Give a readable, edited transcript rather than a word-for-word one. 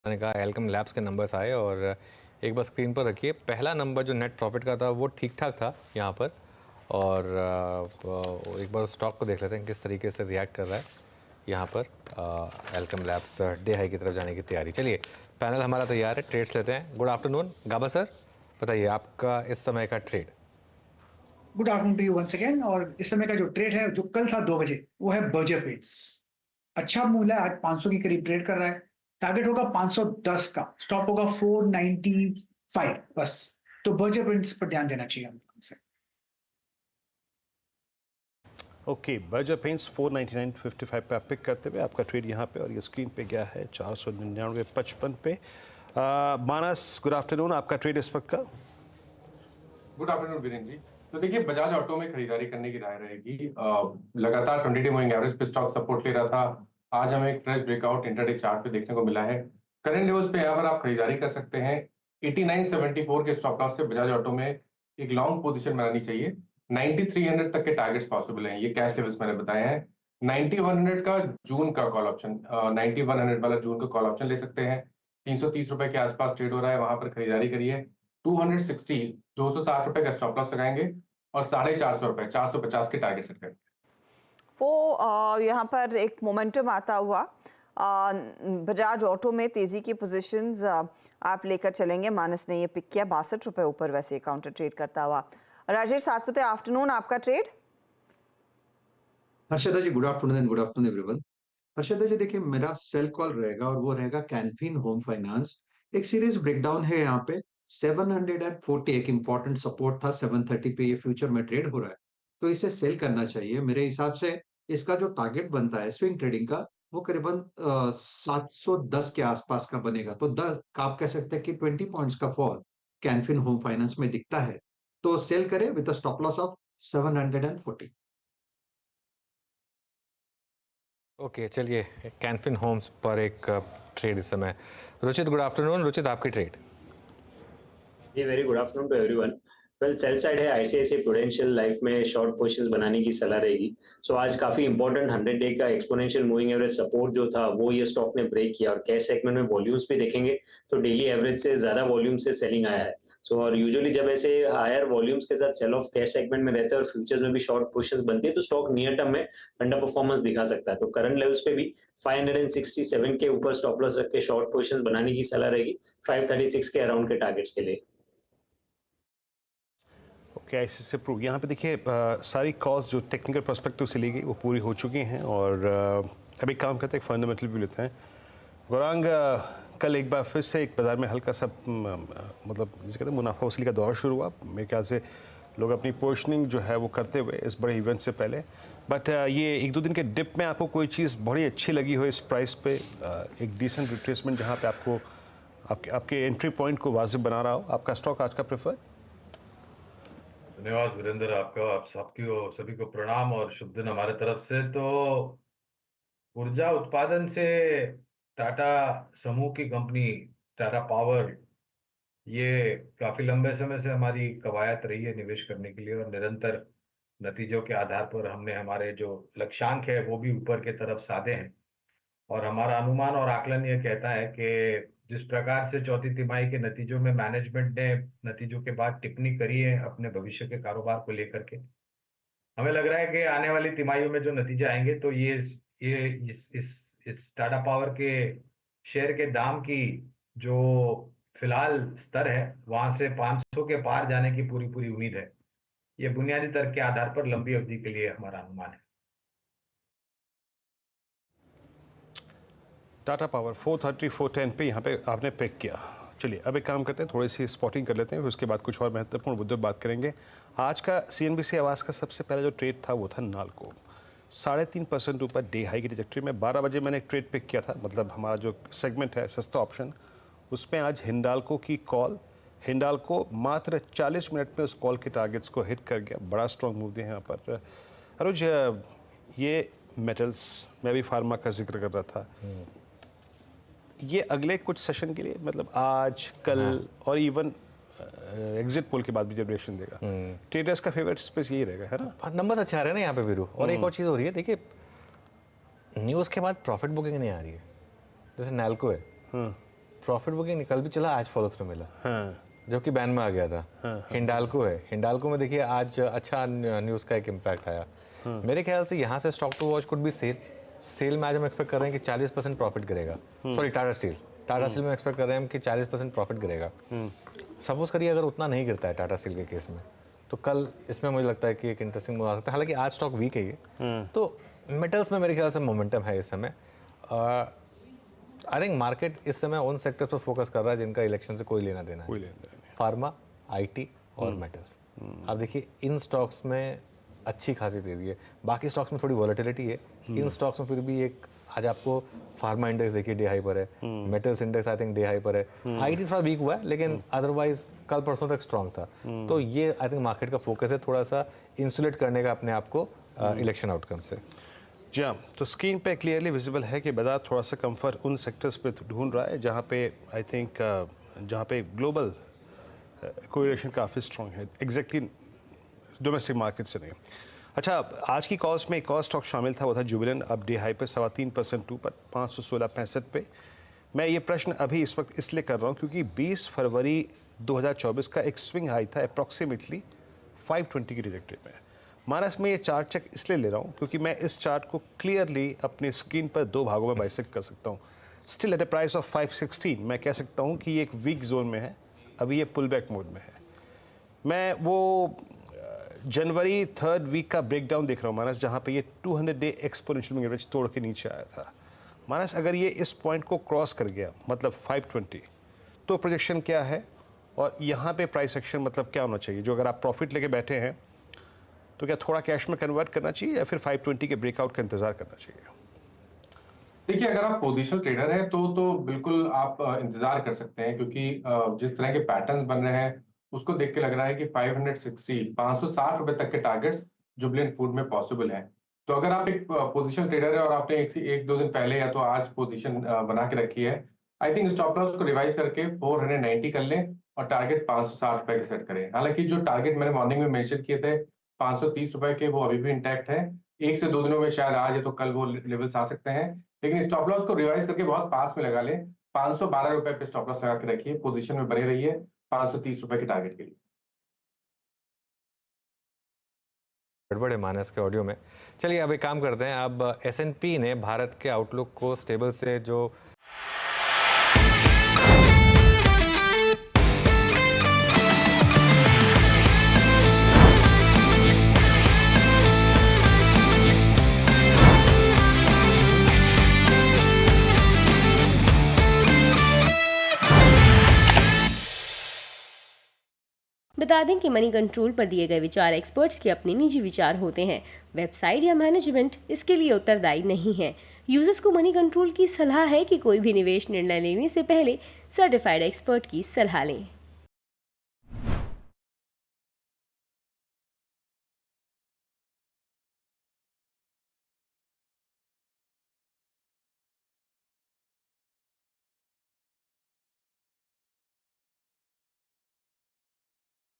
मैंने कहा एल्केम लैब्स के नंबर्स आए और एक बार स्क्रीन पर रखिए। पहला नंबर जो नेट प्रॉफिट का था वो ठीक ठाक था यहाँ पर, और एक बार स्टॉक को देख लेते हैं किस तरीके से रिएक्ट कर रहा है यहाँ पर। एल्केम लैब्स डे हाई की तरफ जाने की तैयारी। चलिए, पैनल हमारा तैयार है, ट्रेड्स लेते हैं। गुड आफ्टरनून गाबा सर, बताइए आपका इस समय का trade. Good afternoon to you once again. और इस समय का जो ट्रेड है जो कल था 2 बजे, वो है बर्जर पेंट्स। अच्छा मूल्य है, आज 500 के करीब ट्रेड कर रहा है। टारगेट होगा 510 का, स्टॉप होगा 495 बस। तो बर्जर पेंट्स पर ध्यान देना चाहिए हमसे। ओके, बर्जर पेंट्स 499.55 पे आप पिक करते हुए आपका ट्रेड यहाँ पे, और ये स्क्रीन पे गया है 499.55 पे। मानस, गुड आफ्टरनून, आपका ट्रेड इस वक्त का। Good afternoon Virendra ji. तो देखिए, बजाज ऑटो में खरीदारी करने की राय रहेगी। लगातार 20 डे मूविंग एवरेज पे स्टॉक सपोर्ट ले रहा था। आज हमें एक फ्रेश ब्रेकआउट इंटरडे चार्ट पे देखने को मिला है। करंट लेवल्स पे अगर आप खरीदारी कर सकते हैं। 8974 के स्टॉप लॉस से बजाज ऑटो में एक लॉन्ग पोजीशन बनानी चाहिए। 9300 तक के टारगेट्स पॉसिबल हैं, ये कैश लेवल्स मैंने बताए हैं। 9100 का जून का कॉल ऑप्शन, 9100 वाला जून का कॉल ऑप्शन ले सकते हैं। 330 रुपए के आसपास ट्रेड हो रहा है, वहां पर खरीदारी करिए। 260 260 रुपए का स्टॉप लॉस लगाएंगे और 450 रुपए 450 के टारगेट सेट करेंगे। वो यहाँ पर एक मोमेंटम आता हुआ बजाज ऑटो में तेजी की पोजीशंस आप लेकर चलेंगे। मानस ने ये पिक किया 62 रुपए ऊपर, वैसे काउंटर ट्रेड करता हुआ। राजेश सातपुते, आफ्टरनून, आपका trade. Harshada ji, good afternoon and good afternoon everyone. Harshada ji, देखिए मेरा सेल कॉल रहेगा और वो रहेगा कैनफिन होम फाइनेंस। एक सीरीज ब्रेकडाउन है यहाँ पे। 740 एक इंपॉर्टेंट सपोर्ट था, 730 पे ये फ्यूचर में ट्रेड हो रहा है, तो इसे सेल करना चाहिए मेरे हिसाब से। इसका जो टारगेट बनता है स्विंग ट्रेडिंग का, वो करीबन 710 के आसपास का बनेगा। तो आप कह सकते हैं कि 20 पॉइंट्स का फॉल कैनफिन होम फाइनेंस में दिखता है, तो सेल करें with stop loss of 740। Okay, चलिए, कैनफिन होम्स पर एक ट्रेड इस समय। Ruchit, good afternoon. रुचित, आपकी ट्रेड। जी, very good afternoon to everyone. Well, sell side है आईसीआईसीआई प्रूडेंशियल लाइफ में शॉर्ट पोजीशंस बनाने की सलाह रहेगी। सो आज काफी इंपॉर्टेंट 100 डे का एक्सपोनेंशियल मूविंग एवरेज सपोर्ट जो था वो ये स्टॉक ने ब्रेक किया, और कैश सेगमेंट में वॉल्यूम्स भी देखेंगे तो डेली एवरेज से ज्यादा वॉल्यूम से सेलिंग आया है। सो और यूजुअली जब ऐसे हायर वॉल्यूम्स के साथ सेल ऑफ कैश सेगमेंट में रहते हैं और फ्यूचर्स में भी शॉर्ट पोजीशंस बनती है, तो स्टॉक नियर टर्म में अंडर परफॉर्मेंस दिखा सकता है। तो करंट लेवल्स पे भी 567 के ऊपर स्टॉप लॉस रख के शॉर्ट पोजीशंस बनाने की सलाह रहेगी, 536 के अराउंड के टारगेट्स के लिए। ओके, ऐसे से प्रूव यहाँ पे देखिए, सारी कॉल्स जो टेक्निकल पर्सपेक्टिव से ली गई वो पूरी हो चुकी हैं, और अभी काम करते हैं फंडामेंटल भी लेते हैं। गौरांग, कल एक बार फिर से एक बाज़ार में हल्का सा मतलब जिसे कहते हैं मुनाफा वसूली का दौर शुरू हुआ। मेरे ख्याल से लोग अपनी पोजिशनिंग जो है वो करते हुए इस बड़े इवेंट से पहले। बट ये 1-2 दिन के डिप में आपको कोई चीज़ बड़ी अच्छी लगी हो इस प्राइस पे, एक डिसेंट रिट्रेसमेंट जहाँ पे आपको आपके एंट्री पॉइंट को वाजिब बना रहा हो, आपका स्टॉक आज का प्रेफर? धन्यवाद वीरेंद्र, आपका, आप सबकी और सभी को प्रणाम और शुभ दिन हमारे तरफ से। तो ऊर्जा उत्पादन से टाटा समूह की कंपनी टाटा पावर, ये काफी लंबे समय से हमारी कवायद रही है निवेश करने के लिए, और निरंतर नतीजों के आधार पर हमने हमारे जो लक्ष्यांक है वो भी ऊपर के तरफ साधे हैं। और हमारा अनुमान और आकलन ये कहता है कि जिस प्रकार से चौथी तिमाही के नतीजों में मैनेजमेंट ने नतीजों के बाद टिप्पणी करी है अपने भविष्य के कारोबार को लेकर के, हमें लग रहा है कि आने वाली तिमाहियों में जो नतीजे आएंगे तो ये इस टाटा पावर के शेयर के दाम की जो फिलहाल स्तर है वहां से 500 के पार जाने की पूरी पूरी उम्मीद है। ये बुनियादी तर्क के आधार पर लंबी अवधि के लिए हमारा अनुमान है। टाटा पावर 430-410 पे यहाँ पे आपने पिक किया। चलिए, अब एक काम करते हैं, थोड़ी सी स्पॉटिंग कर लेते हैं, फिर उसके बाद कुछ और महत्वपूर्ण मुद्दों पर बात करेंगे। आज का सीएनबीसी आवाज़ का सबसे पहला जो ट्रेड था वो था नाल्को, 3.5% ऊपर डे हाई की ट्रैजेक्टरी में। 12 बजे मैंने एक ट्रेड पिक किया था, मतलब हमारा जो सेगमेंट है सस्ता ऑप्शन, उसमें आज हिंडाल्को की कॉल। हिंडाल्को मात्र 40 मिनट में उस कॉल के टारगेट्स को हिट कर गया। बड़ा स्ट्रॉन्ग मूव दिया यहाँ पर। अनुज, ये मेटल्स, मैं भी फार्मा का जिक्र कर रहा था, ये अगले कुछ सेशन के लिए, मतलब आज कल और इवन एग्जिट पोल के बाद भी जनरेशन देगा, ट्रेडर्स का फेवरेट स्पेस यही रहेगा, है ना? नंबर्स अच्छे आ रहे हैं ना यहाँ पे वीरू। और एक और चीज़ हो रही है, देखिए न्यूज़ के बाद प्रॉफिट बुकिंग नहीं आ रही है, जैसे नैल्को है। प्रॉफिट बुकिंग निकल भी चला, आज फॉलो थ्रू मिला, हाँ, जो कि बैन में आ गया था। हिंडाल्को है, हिंडाल्को में देखिए आज अच्छा न्यूज़ का एक इम्पैक्ट आया। मेरे ख्याल से यहाँ से स्टॉक टू वॉच कुड भी सेल में आज हम एक्सपेक्ट कर रहे हैं कि 40% प्रॉफिट गिरेगा। सॉरी, टाटा स्टील में एक्सपेक्ट कर रहे हैं कि 40% प्रॉफिट गिरेगा। सपोज करिए अगर उतना नहीं गिरता है टाटा स्टील के केस में, तो कल इसमें मुझे लगता है कि एक इंटरेस्टिंग मूव आ सकता है। हालांकि आज स्टॉक वीक है ये, तो मेटल्स में मेरे ख्याल से मोमेंटम है इस समय। आई थिंक मार्केट इस समय उन सेक्टर पर फोकस कर रहा है जिनका इलेक्शन से कोई लेना देना है, फार्मा, आईटी और मेटल्स। अब देखिए इन स्टॉक्स में अच्छी खासी तेजी है, बाकी स्टॉक्स में थोड़ी वॉलेटिलिटी है, इन स्टॉक्स में फिर भी एक आज आपको फार्मा इंडेक्स देखिए डे हाई पर है, metals index I think day high पर है, आईटी थोड़ा वीक हुआ है लेकिन अदरवाइज कल परसों तक स्ट्रांग था। तो ये आई थिंक मार्केट का फोकस है थोड़ा सा इंसुलेट करने का अपने आप को इलेक्शन आउटकम से। जी हाँ, तो स्क्रीन पे क्लियरली विजिबल है कि बाजार थोड़ा सा कंफर्ट उन सेक्टर्स पे ढूंढ रहा है जहाँ पे आई थिंक जहाँ पे ग्लोबल कोरिलेशन काफ़ी स्ट्रॉन्ग है, एग्जैक्टली डोमेस्टिक मार्केट से नहीं। अच्छा, आज की कॉल्स में एक और स्टॉक शामिल था, वो था जुबिलेंट। अब डे हाई पे 3.25% ऊपर 516.65 पे। मैं ये प्रश्न अभी इस वक्त इसलिए कर रहा हूँ क्योंकि 20 फरवरी 2024 का एक स्विंग हाई था अप्रॉक्सीमेटली 520 की ट्रैजेक्टरी में। मानस में ये चार्ट चेक इसलिए ले रहा हूँ क्योंकि मैं इस चार्ट को क्लियरली अपनी स्क्रीन पर दो भागों में बाइसेक्ट कर सकता हूँ। Still at A price of 516 मैं कह सकता हूँ कि ये एक वीक जोन में है, अभी ये पुल बैक मोड में है। मैं वो जनवरी 3rd वीक का ब्रेकडाउन देख रहा हूँ मानस, जहाँ पे ये 200 डे एक्सपोनेंशियल मूविंग एवरेज तोड़ के नीचे आया था। मानस अगर ये इस पॉइंट को क्रॉस कर गया मतलब 520, तो प्रोजेक्शन क्या है और यहाँ पे प्राइस एक्शन मतलब क्या होना चाहिए? जो अगर आप प्रॉफिट लेके बैठे हैं तो क्या थोड़ा कैश में कन्वर्ट करना चाहिए या फिर 520 के ब्रेकआउट का इंतजार करना चाहिए? देखिए, अगर आप पोजिशनल ट्रेडर हैं तो बिल्कुल आप इंतजार कर सकते हैं, क्योंकि जिस तरह के पैटर्न्स बन रहे हैं उसको देख के लग रहा है कि 560 रुपए तक के टारगेट्स जुबिलेंट फूड में पॉसिबल है। तो अगर आप एक पोजिशनल ट्रेडर है और आपने एक दो दिन पहले या तो आज पोजीशन बना के रखी है, आई थिंक स्टॉप लॉस को रिवाइज करके 490 कर लें और टारगेट 560 रुपए के सेट करें। हालांकि जो टारगेट मैंने मॉर्निंग में मेंशन किए थे 530 रुपए के, वो अभी भी इंटैक्ट है। 1 से 2 दिनों में शायद आज या तो कल वो लेवल्स आ सकते हैं, लेकिन स्टॉप लॉस को रिवाइज करके बहुत पास में लगा लें। 512 रुपए पे स्टॉप लॉस लगा के रखिए, पोजीशन में बने रहिए 530 रुपए के टारगेट के लिए। गड़बड़ है मानस के ऑडियो में। चलिए अब एक काम करते हैं, अब S&P ने भारत के आउटलुक को स्टेबल से जो बता दें कि मनी कंट्रोल पर दिए गए विचार एक्सपर्ट्स के अपने निजी विचार होते हैं। वेबसाइट या मैनेजमेंट इसके लिए उत्तरदायी नहीं है। यूजर्स को मनी कंट्रोल की सलाह है कि कोई भी निवेश निर्णय लेने से पहले सर्टिफाइड एक्सपर्ट की सलाह लें।